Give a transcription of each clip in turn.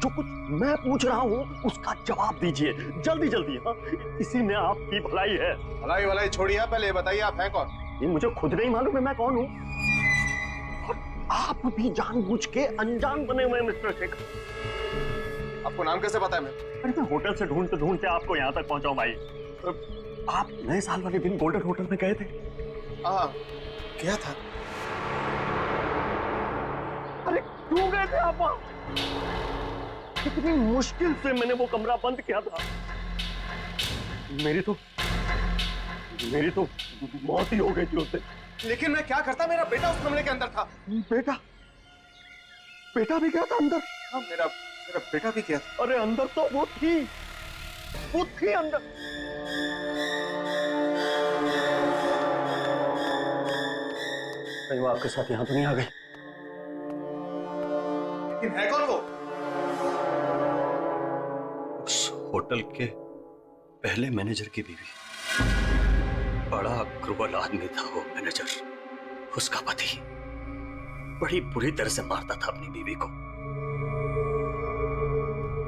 जो कुछ मैं पूछ रहा हूँ उसका जवाब दीजिए, जल्दी जल्दी। हाँ, इसी में आपकी भलाई है। भलाई भलाई छोड़िए, पहले ये बताइए आप हैं कौन? ये मुझे खुद नहीं मालूम है मैं कौन हूँ। और आप भी जानबूझ के अनजान बने हुए हैं मिस्टर शेखर। आपको नाम कैसे पता है? अरे मैं होटल से ढूंढते ढूंढते आपको यहाँ तक पहुंचा हूँ भाई। आप नए साल वाले दिन गोल्डन होटल में गए थे? हाँ, क्या था? अरे क्यों गए थे आप वहाँ? कितनी मुश्किल से मैंने वो कमरा बंद किया था। मेरी तो मौत ही हो गई थी उस दिन। लेकिन मैं क्या करता, मेरा बेटा उस कमरे के अंदर था। बेटा भी गया था अंदर? हाँ, मेरा बेटा भी गया था। अरे अंदर तो वो थी अंदर। कहीं वो आपके साथ यहाँ तो नहीं आ गई? लेकिन है कौन वो? उस होटल के पहले मैनेजर की बीवी। बड़ा क्रूर आदमी था वो मैनेजर। उसका पति बड़ी बुरी तरह से मारता था अपनी बीवी को।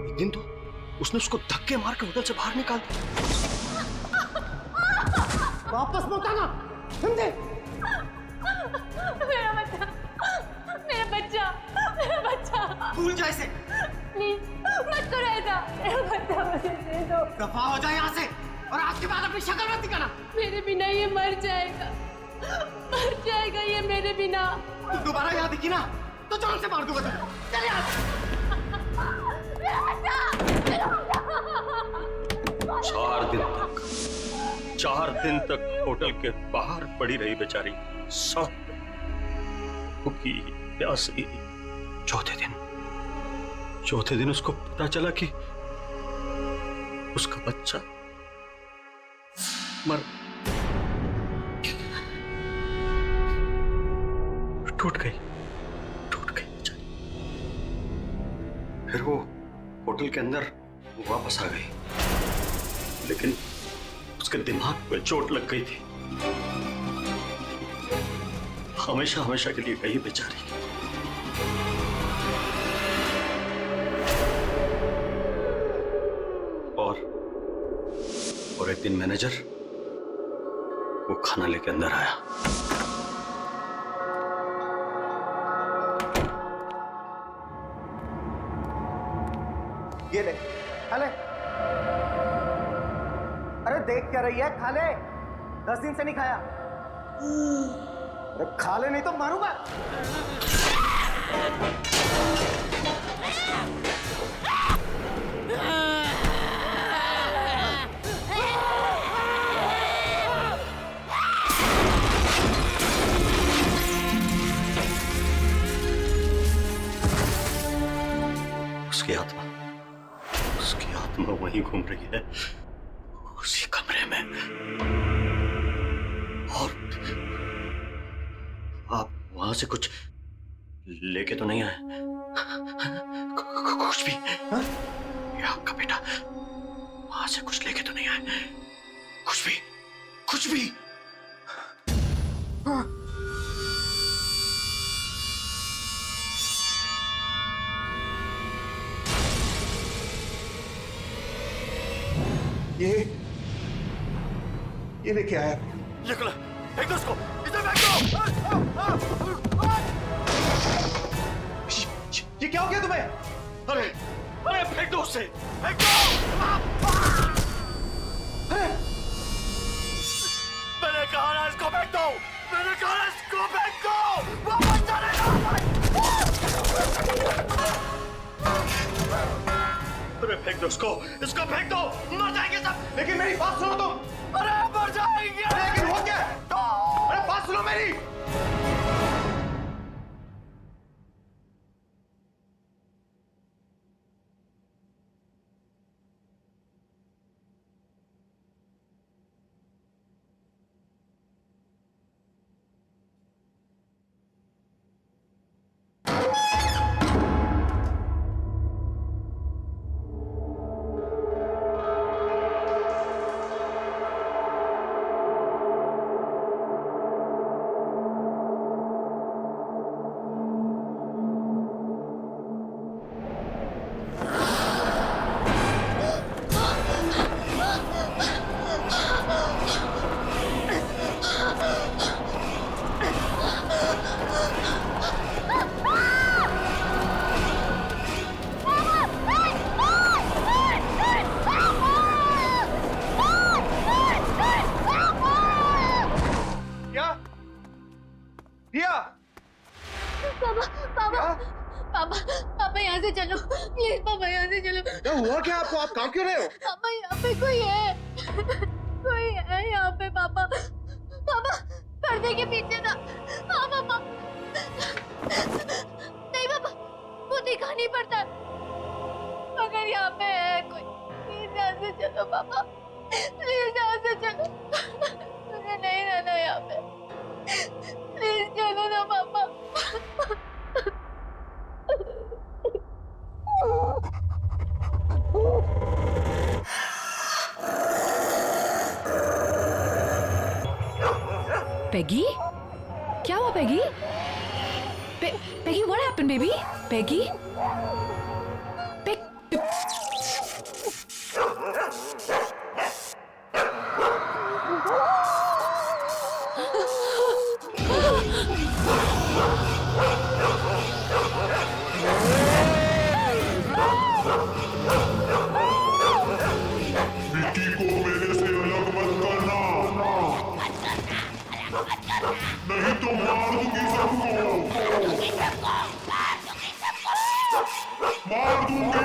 एक दिन तो उसने उसको धक्के मार के होटल से बाहर निकाल दिया। वापस मत आना, समझे? मेरा बच्चा भूल जाए इसे। प्लीज मत करो ऐसा, मेरा बच्चा मुझे दे दो। दफा हो जाए यहाँ से, और आज के बाद अपनी शक्ल मत दिखाना। मेरे बिना ये मर जाएगा ये मेरे बिना। तू दोबारा यहाँ दिखी ना तो जान से मार दूंगा तुझे। चल यहाँ से। 4 दिन तक होटल के बाहर पड़ी रही बेचारी, सब भूखी प्यासी। चौथे दिन उसको पता चला कि उसका बच्चा मर टूट गई बेचारी। फिर वो होटल के अंदर वापस आ गई, लेकिन उसके दिमाग पे चोट लग गई थी। हमेशा के लिए गई बेचारी। और एक दिन मैनेजर वो खाना लेके अंदर आया। ये ले, खा ले। अरे देख क्या रही है, खा ले। 10 दिन से नहीं खाया। अरे खा ले नहीं तो मारूंगा। उसकी आत्मा वहीं घूम रही है, उसी कमरे में। और आप वहां से कुछ लेके तो नहीं आए? कुछ भी? ये आपका बेटा वहां से कुछ लेके तो नहीं आए? कुछ भी? ये लेके आया। ये खुला, फेंक दो उसको, इधर फेंक दो। ये क्या हो गया तुम्हें? अरे फेंक दो उसे, फेंक दो। मैंने कहा ना इसको फेंक दो, वापस चले जाओ। अरे फेंक दो इसको फेंक दो, मर जाएंगे सब। लेकिन मेरी बात सुनो तुम। अरे मर जाएंगे। लेकिन हो क्या? अरे बात सुनो मेरी। से चलो प्लीज पापा, यहाँ से चलो। क्या हुआ क्या आपको? आप कांप क्यों रहे हो? पापा यहाँ पे कोई है, कोई है यहाँ पे पापा। पापा पर्दे के पीछे था। हाँ पापा। नहीं पापा, वो दिखा नहीं पड़ता, मगर यहाँ पे है कोई। प्लीज यहाँ से चलो पापा, प्लीज यहाँ से चलो, मुझे नहीं रहना यहाँ पे। प्लीज चलो ना पापा। पेगी, क्या हुआ Peggy? Peggy, what happened baby? Peggy, Vicky को मेरे से अलग मत करना, नहीं तो मार दूंगी सबको, मार दूंगी।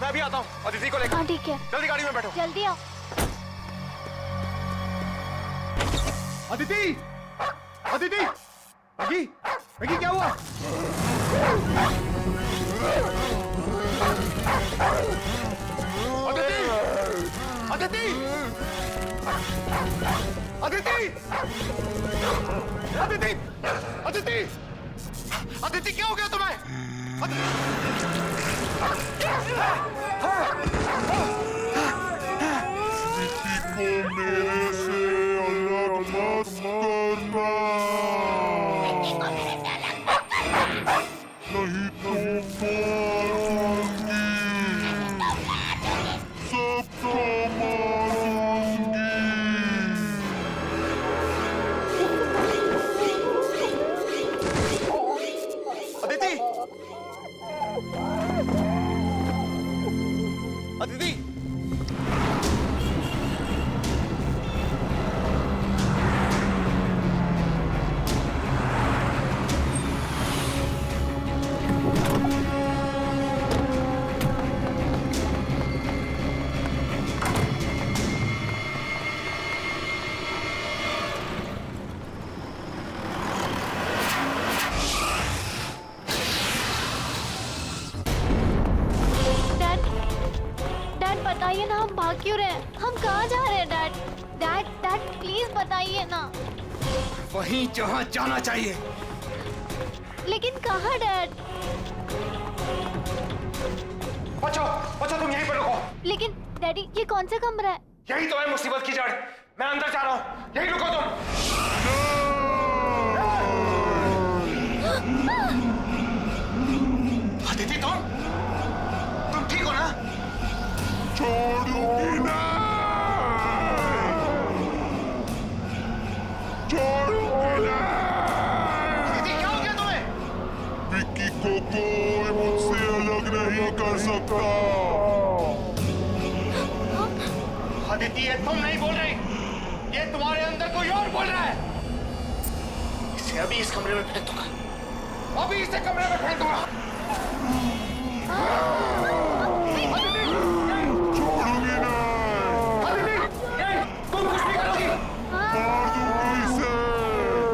मैं अभी आता हूँ अदिति को लेकर। हाँ ठीक है, जल्दी गाड़ी में बैठो। जल्दी आओ। अदिति, अदिति, मैगी, मैगी क्या हुआ? अदिति, अदिति, अदिति, अदिति, अदिति, अदिति क्या हो गया तुम्हें? विक्की को मेरे से अलग मत करना, नहीं तो मारूंगी, सबको मारूंगी। अदिति, अदिति, बताइए ना, हम भाग क्यों रहे हैं? हम कहाँ जा रहे हैं डैड? डैड डैड प्लीज बताइए ना। वहीं जहाँ जाना चाहिए। लेकिन कहाँ डैड? बचो, बचो, तुम यहीं पर रुको। लेकिन डैडी ये कौन सा कमरा है? यही तो है मुसीबत की जड़। मैं अंदर जा रहा हूँ, यहीं रुको तुम। अदिति, तुम ठीक हो ना? छोड़ूंगी ना, छोड़ूंगी ना। अदिति क्या हो गया तुम्हें? विक्की को कोई मुझसे अलग नहीं कर सकता। अदिति ये तुम नहीं बोल रही, ये तुम्हारे अंदर कोई कोई और बोल रहा है। इसे अभी इस कमरे में फेंक दूंगा, अभी इसे कमरे में फेंक दूंगा। छोड़ूंगी ना, तुम कुछ भी करोगी, मार दूंगी इसे।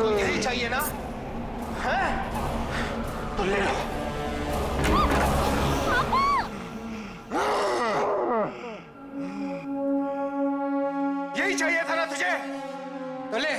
तो यही चाहिए ना, हैं? तो ले लो। यही चाहिए था ना तुझे, तो ले।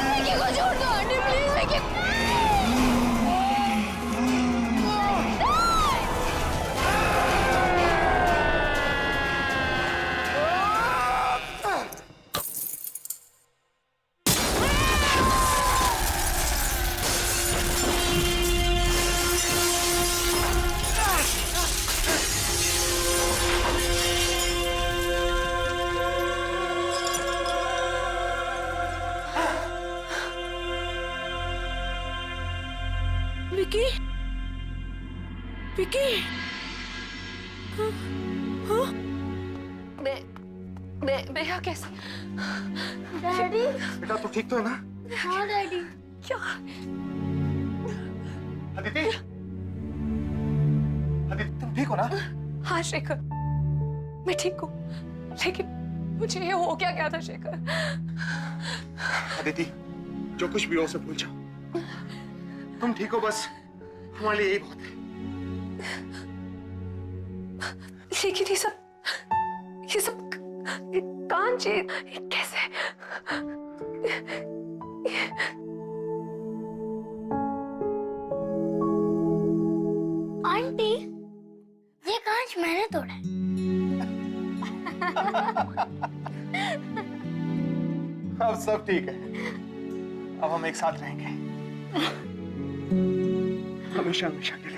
विकी को छोड़ दो आंटी, प्लीज विकी। विकी, विकी, बेहा कैसे? डैडी। बेटा तू ठीक तो है ना? हाँ डैडी। क्या? अदिति, अदिति तुम ठीक हो ना? हाँ शेखर, मैं ठीक हूँ, लेकिन मुझे ये हो क्या गया था शेखर? अदिति, जो कुछ भी हो उसे भूल जाओ। तुम ठीक हो, बस हमारे लिए यही बहुत है। लेकिन ये सब कांची कैसे? आंटी, ये कांच मैंने तोड़ा है। अब सब ठीक है, अब हम एक साथ रहेंगे हमेशा हमेशा के लिए।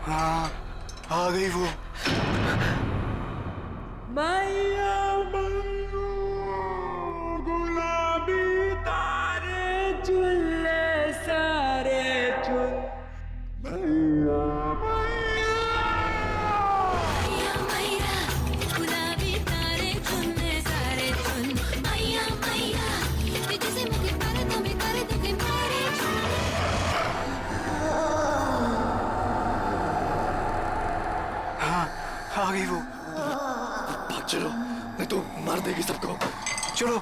हाँ, आ गई वो। मैया मैया गुलाबी तारे चुल्ले सारे चुन मैया मैया मैया गुलाबी तारे चुन्ने सारे चुन मैया मैया तुझसे मुझे कर तुम्हें कर दूंगी मारे आ गई वो। भाग चलो, नहीं तो मार देगी सबको। चलो।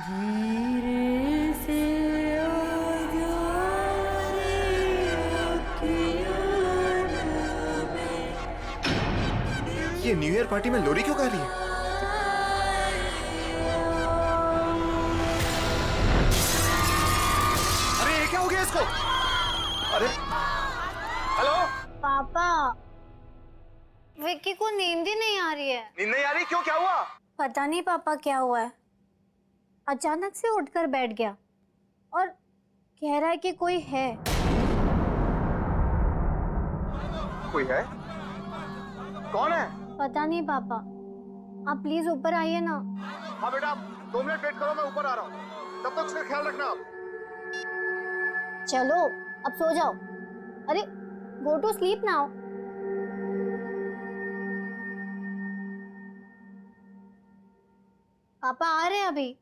धीरे से आजा रे, ये न्यू ईयर पार्टी में लोरी क्यों गा रही है? अरे ये क्या हो गया इसको? अरे हेलो पापा, विक्की को नींद ही नहीं आ रही है। नींद नहीं आ रही? क्यों, क्या हुआ? पता नहीं पापा क्या हुआ है, अचानक से उठकर बैठ गया और कह रहा है कि कोई है। कोई है? कौन है? पता नहीं पापा, आप प्लीज ऊपर आइए ना। हाँ बेटा, 2 मिनट वेट करो, मैं ऊपर आ रहा हूँ। तब तक उसका ख्याल रखना आप। चलो अब सो जाओ। अरे गो टू स्लीप नाउ। पापा आ रहे हैं अभी।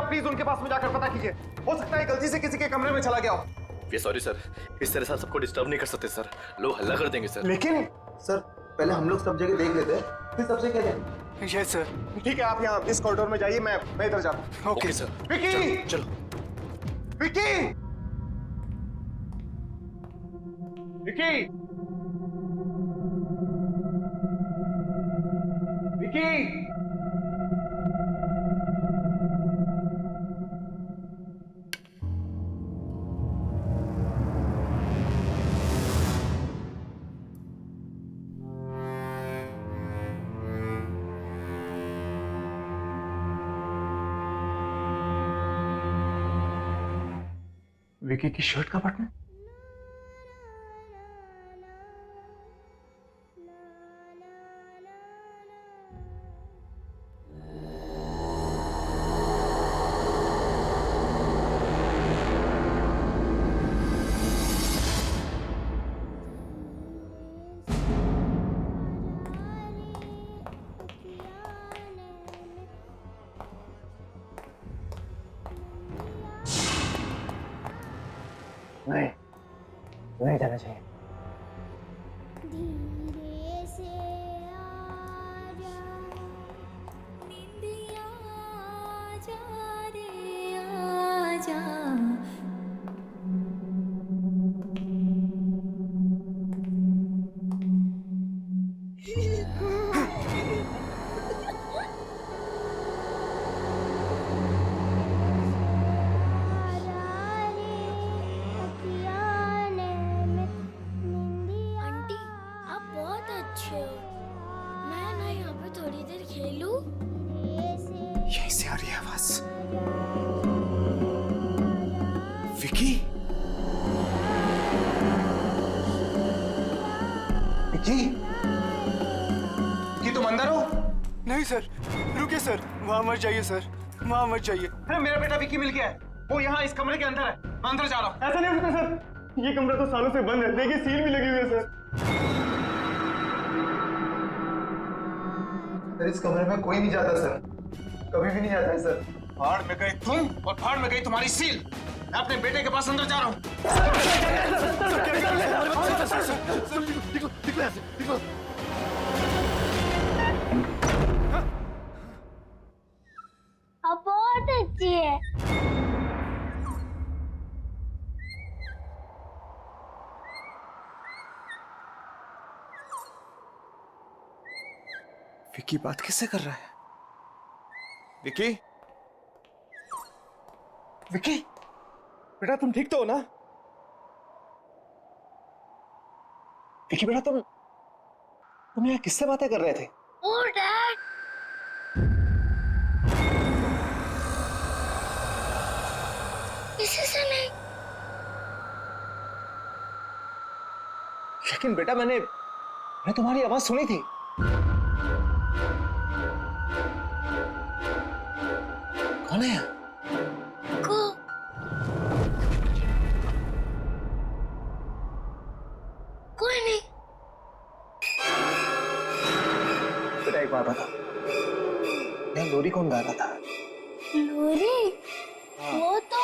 प्लीज उनके पास में जाकर पता कीजिए। हो सकता है गलती से किसी के कमरे में चला गया हो। वे सॉरी सर, इस तरह से सबको डिस्टर्ब नहीं कर सकते सर, लोग हल्ला कर देंगे सर। लेकिन सर पहले हम लोग सब जगह देख लेते हैं, फिर सबसे कह दें। Yes sir. ठीक है, आप यहाँ इस कॉरिडोर में जाइए, मैं इधर जाता हूँ। Okay sir. विकी, चलो विकी, विकी, विकी। विकी की शर्ट का बटन। नहीं, नहीं जाना चाहिए। धीरे से आजा निंदिया आजा रे आजा आंटी आप बहुत अच्छे हो। मैं ना यहाँ पे थोड़ी देर खेलूं? यहीं से आ रही है आवाज। विकी, विकी, विकी तुम अंदर हो? नहीं सर, रुकिए सर, वहाँ मत जाइए सर, वहाँ मत जाइए। अरे मेरा बेटा विकी मिल गया है, वो यहाँ इस कमरे के अंदर है, मैं अंदर जा रहा हूँ। ऐसा नहीं हो सकता सर, ये कमरा तो सालों से बंद है, देखिए सील भी लगी हुई है सर। इस कमरे में कोई नहीं जाता सर, कभी भी नहीं जाता है सर। फाड़ में गए तुम और फाड़ में गई तुम्हारी सील। मैं अपने बेटे के पास अंदर जा रहा हूँ। आप बहुत अच्छी है। विकी बात किससे कर रहा है? विकी, विकी, बेटा तुम ठीक तो हो ना? विकी बेटा तुम यहाँ किससे बातें कर रहे थे? ओ डैड, किसी से नहीं। लेकिन बेटा मैंने तुम्हारी आवाज सुनी थी। कौन है? को कोई नहीं। बेटा एक बात बता, यहाँ लोरी कौन गा रहा था? लोरी? वो तो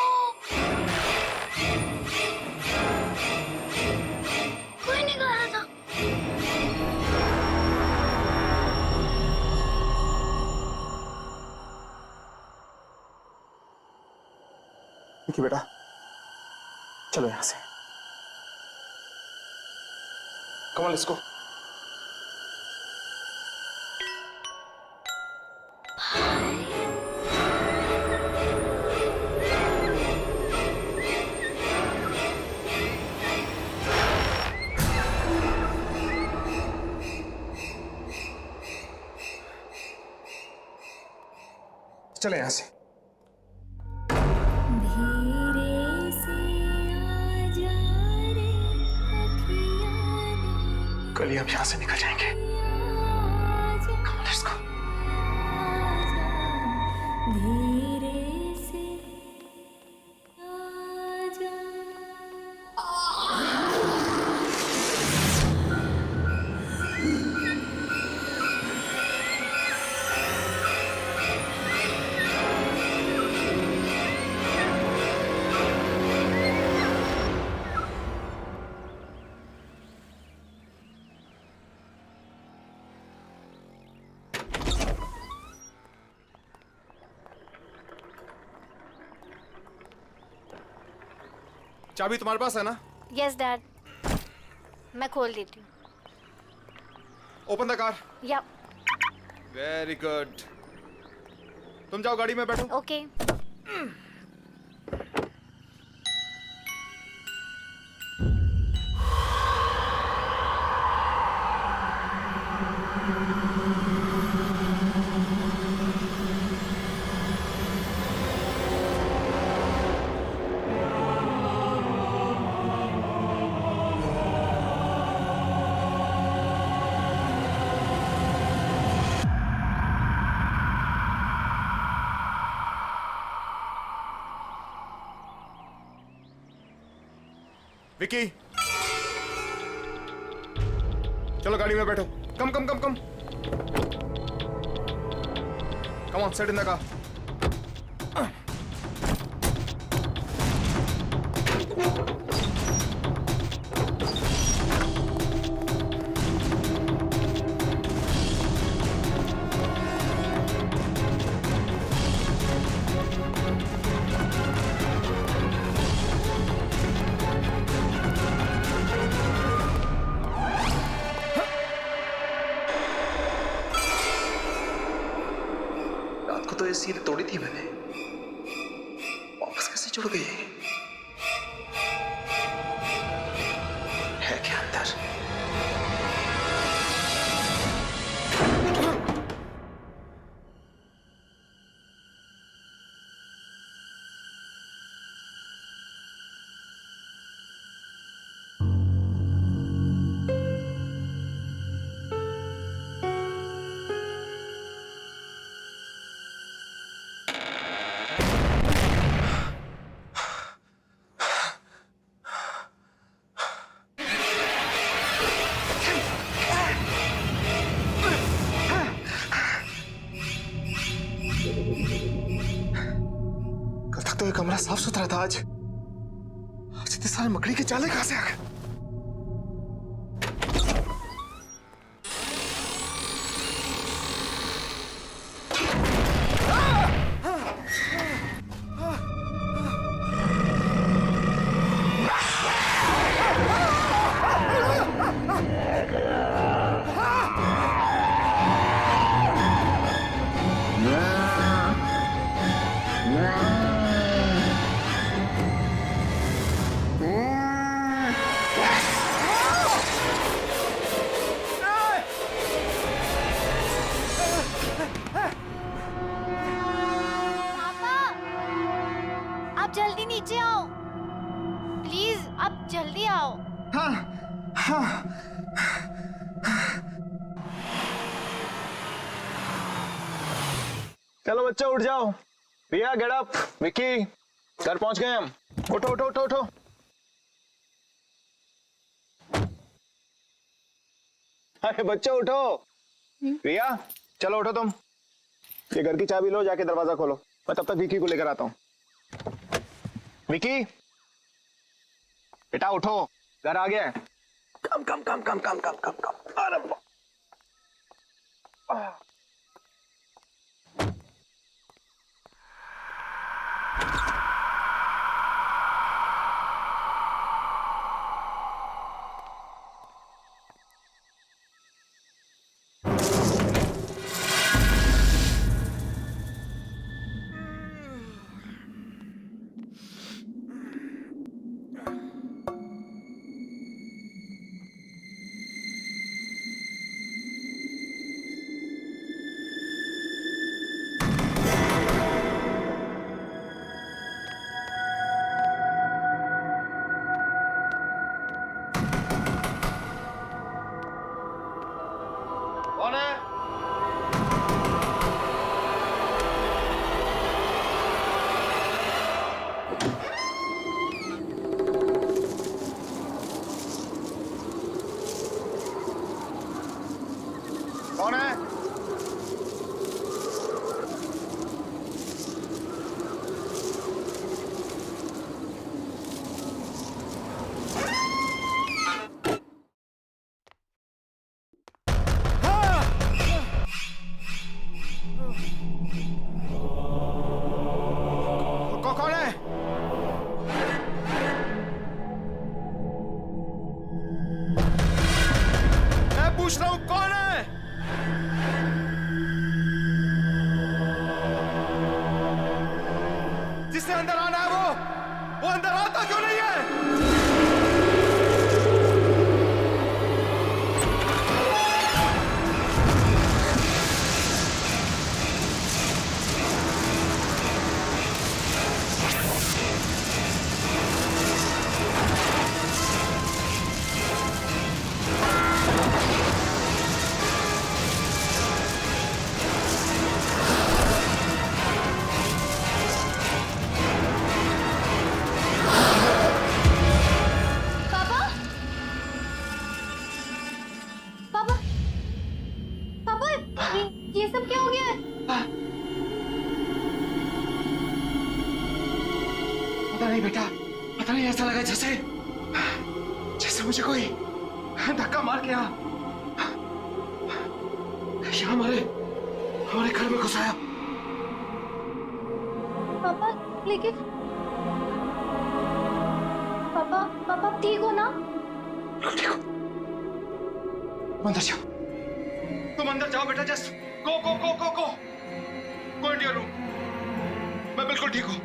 कोई नहीं गा रहा था। विकी बेटा चलो यहाँ से। Come on let's go. चले यहाँ से। धीरे से आजा रे अखियाँ कल ही हम यहाँ से निकल जाएंगे। Come on, let's go. धीरे से आजा। चाबी तुम्हारे पास है ना? यस डैड, मैं खोल देती हूँ। Open the car. या वेरी गुड। तुम जाओ गाड़ी में बैठो। ओके। विकी चलो गाड़ी में बैठो। Come come come come come on, sit in the car. को तो ये सील तोड़ी थी मैंने, वापस कैसे जुड़ गई? है क्या अंदर? तो ये कमरा साफ सुथरा था, आज इतने सारे मकड़ी के जाले कहां से आ गए? जल्दी नीचे आओ प्लीज, आप जल्दी आओ। हाँ हाँ। चलो बच्चा उठ जाओ, प्रिया गेट अप, विक्की घर पहुंच गए हम, उठो उठो उठो उठो। अरे बच्चों उठो, प्रिया चलो उठो तुम, ये घर की चाबी लो, जाके दरवाजा खोलो, मैं तब तक विक्की को लेकर आता हूँ। विक्की बेटा उठो, घर आ गया है। कम come come come come come come कम। अरे कौन है? कौन है? कौन है? मैं पूछ रहा हूं कौन है? जिससे अंदर आना है वो अंदर आता क्यों नहीं है? ये सब क्या हो गया है? पता नहीं बेटा, पता नहीं, ऐसा लगा जैसे जैसे मुझे कोई धक्का मार के यहाँ हमारे घर में घुसाया। पापा लेकिन पापा ठीक हो ना? ठीक हो, अंदर जाओ, तुम अंदर जाओ बेटा, just go go go go go. Go into your room. मैं बिल्कुल ठीक हूँ।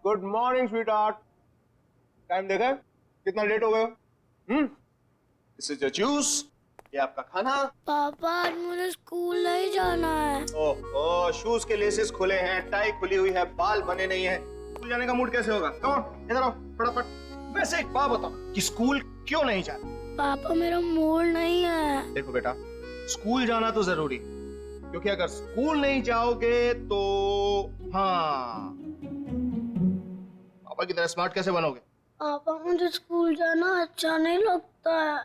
Good morning sweetheart. टाइम देखा है? कितना लेट हो गए हो? दिस इज योर जूस, ये आपका खाना। पापा आज मुझे स्कूल नहीं जाना है। ओह, शूज के लेसेस खुले हैं, टाई खुली हुई है, बाल बने नहीं है, स्कूल जाने का मूड कैसे होगा? कम ऑन, इधर आओ फटाफट। वैसे एक बात बताओ कि स्कूल क्यों नहीं जाना? पापा मेरा मूड नहीं है। देखो बेटा, स्कूल जाना तो जरूरी, क्योंकि अगर स्कूल नहीं जाओगे तो हाँ, पापा की तरह स्मार्ट कैसे बनोगे? पापा मुझे स्कूल जाना अच्छा नहीं लगता है।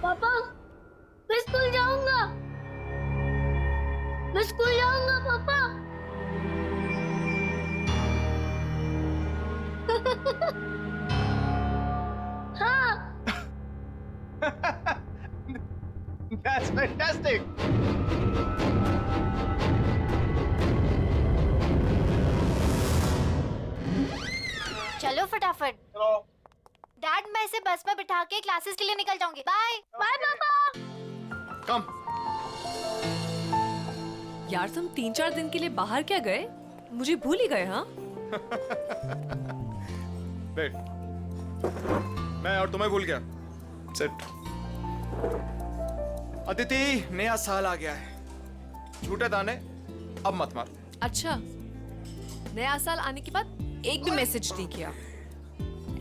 पापा, मैं स्कूल जाऊंगा। मैं स्कूल जाऊंगा पापा। हाँ। That's fantastic. चलो फटाफट। चलो। डैड, मैं इसे बस में बिठा के क्लासेस के लिए निकल जाऊंगी। बाय बाय पापा। कम। यार तुम 3-4 दिन के लिए बाहर क्या गए? मुझे भूल ही गए। हाँ बैठ। मैं और तुम्हें भूल गया। सिट। अदिति, नया साल आ गया है, झूठे दाने अब मत मार। अच्छा, नया साल आने के बाद एक भी मैसेज नहीं किया।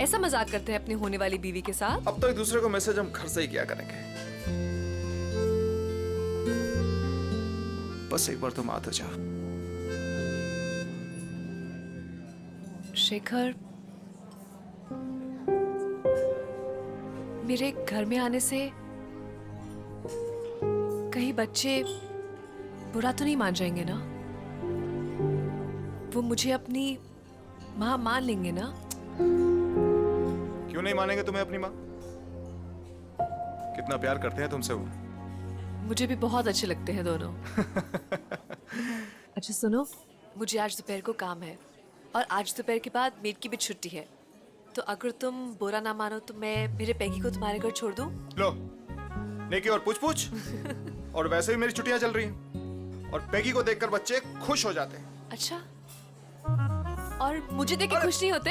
ऐसा मजाक करते हैं अपनी होने वाली बीवी के साथ? अब तो एक दूसरे को मैसेज हम घर से ही किया करेंगे। बस एक बार तुम आ तो जा। शेखर, मेरे घर में आने से कहीं बच्चे बुरा तो नहीं मान जाएंगे ना? वो मुझे अपनी माँ मान लेंगे ना? क्यों नहीं मानेंगे तुम्हें अपनी माँ? कितना प्यार करते हैं तुमसे वो। मुझे भी बहुत अच्छे लगते हैं दोनों। अच्छा सुनो, मुझे आज दोपहर को काम है और आज दोपहर के बाद मेड की भी छुट्टी है, तो अगर तुम बुरा ना मानो तो मैं मेरे पैगी को तुम्हारे घर छोड़ दूं? लो, नेकी और पूछ और वैसे भी मेरी छुट्टियां चल रही हैं और पैगी को देखकर बच्चे खुश हो जाते हैं। अच्छा, और मुझे देख के खुश नहीं होते?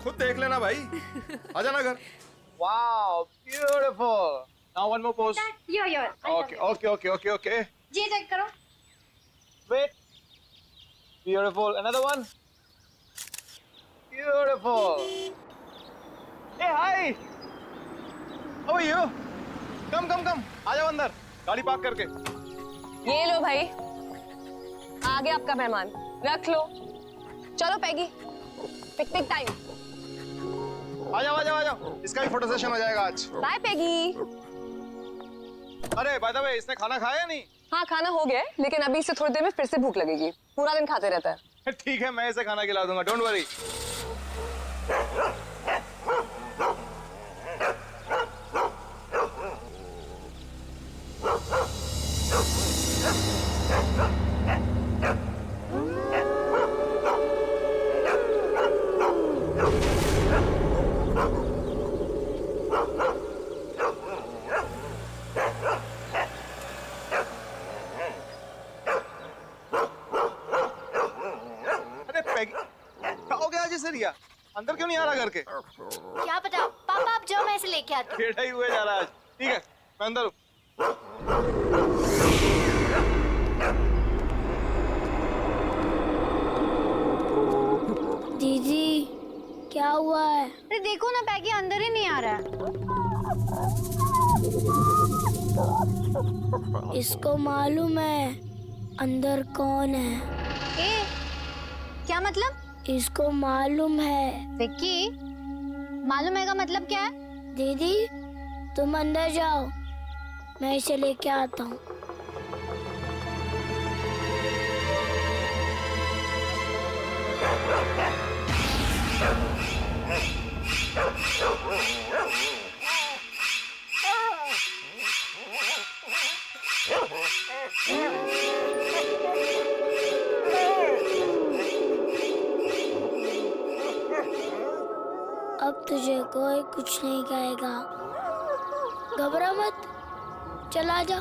खुद देख लेना भाई। आ जाना घर। Wow, beautiful. Now one more pose. Okay. जी चेक करो। Wait. Beautiful. Another one. Beautiful. Hey hi. How are you? Come. आ जाओ अंदर, गाड़ी पार्क करके। ये लो भाई, आ गया आपका मेहमान, रख लो। चलो पैगी, पिकनिक टाइम। आ जाओ। इसका भी फोटो सेशन हो जाएगा आज। बाय पैगी। अरे बाय द वे, इसने खाना खाया या नहीं? हाँ खाना हो गया है, लेकिन अभी से थोड़ी देर में फिर से भूख लगेगी। पूरा दिन खाते रहता है। ठीक है, मैं इसे खाना खिला दूंगा, डोंट वरी। रिया, अंदर क्यों नहीं आ रहा घर के? क्या पता, पापा आप जाओ, मैं इसे लेके आती हूँ। बेटा ही हुए जा रहा है आज। ठीक है, मैं अंदर हूँ। हुआ है? अरे देखो ना पैगी अंदर ही नहीं आ रहा है। इसको मालूम है अंदर कौन है? ए, क्या मतलब? इसको मालूम है। विक्की, मालूम है का मतलब क्या है? दीदी तुम अंदर जाओ, मैं इसे लेके आता हूँ। अब तुझे कोई कुछ नहीं कहेगा, घबरा मत, चला जा।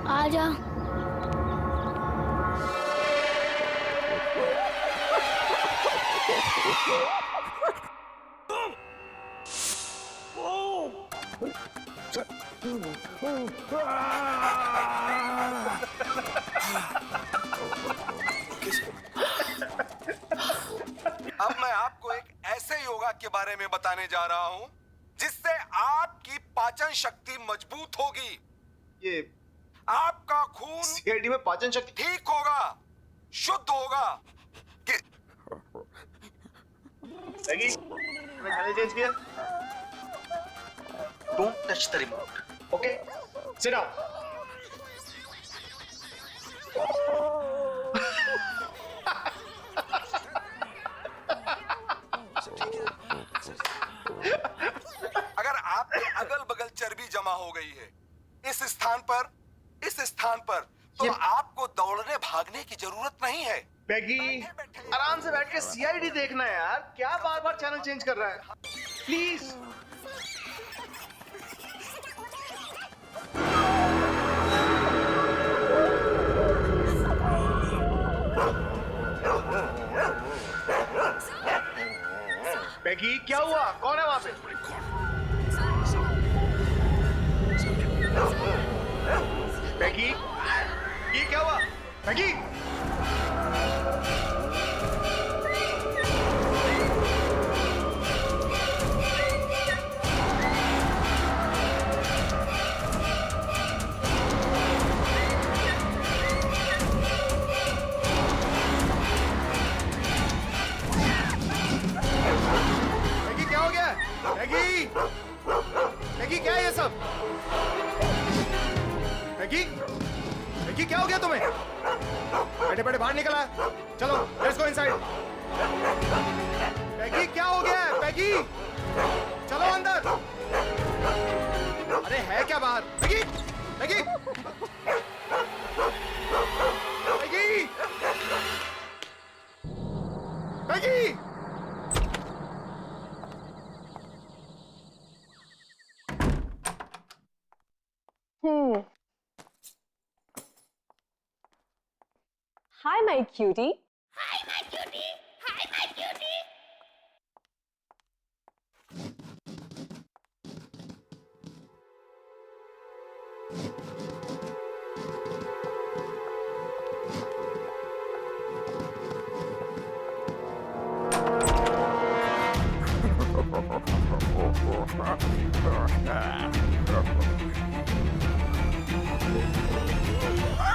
आ जा। अब मैं आपको एक ऐसे योगा के बारे में बताने जा रहा हूं जिससे आपकी पाचन शक्ति मजबूत होगी। ये आपका खून सीआईडी में पाचन शक्ति ठीक होगा, शुद्ध होगा। पैगी, मैंने चैनल चेंज किया। Don't touch the remote, okay? Sit down. अगर आपके अगल बगल चर्बी जमा हो गई है इस स्थान पर तो आपको दौड़ने भागने की जरूरत नहीं है। पैगी, आराम से बैठ के सीआईडी देखना है यार, क्या बार बार चैनल चेंज कर रहा है? प्लीज। पैगी, क्या हुआ? कौन है वहां पे? पैगी, ये क्या हुआ? पैगी, क्या हो गया? मैगी, मैगी क्या है ये सब? मैगी, मैगी क्या हो गया तुम्हें? बैठे बैठे बाहर निकला। चलो लेट्स गो इनसाइड। मैगी क्या हो गया है? मैगी चलो अंदर। अरे है क्या बाहर? Maggi, Maggi, Maggi, Maggi. Hi, my cutie.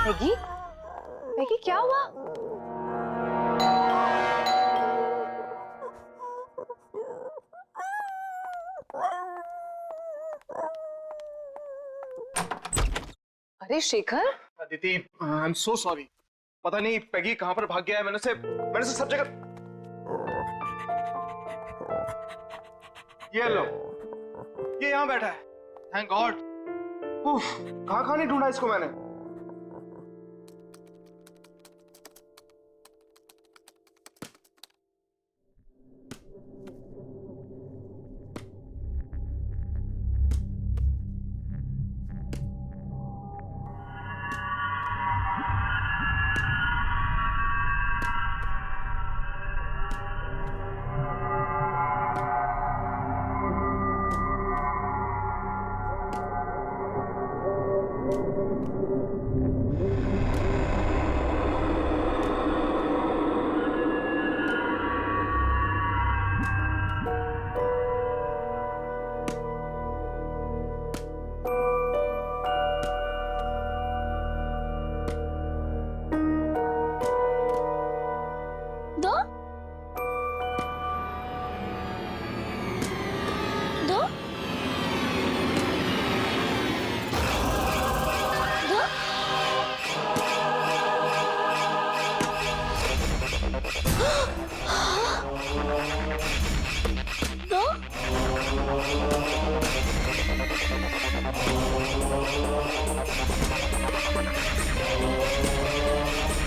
Maggi, Maggi क्या हुआ? अरे Shekhar, Aditi, I am so sorry. पता नहीं पैगी कहां पर भाग गया है। मैंने उसे सब जगह। ये लो, ये यहां बैठा है। Thank God. कहां नहीं ढूंढा इसको मैंने। दो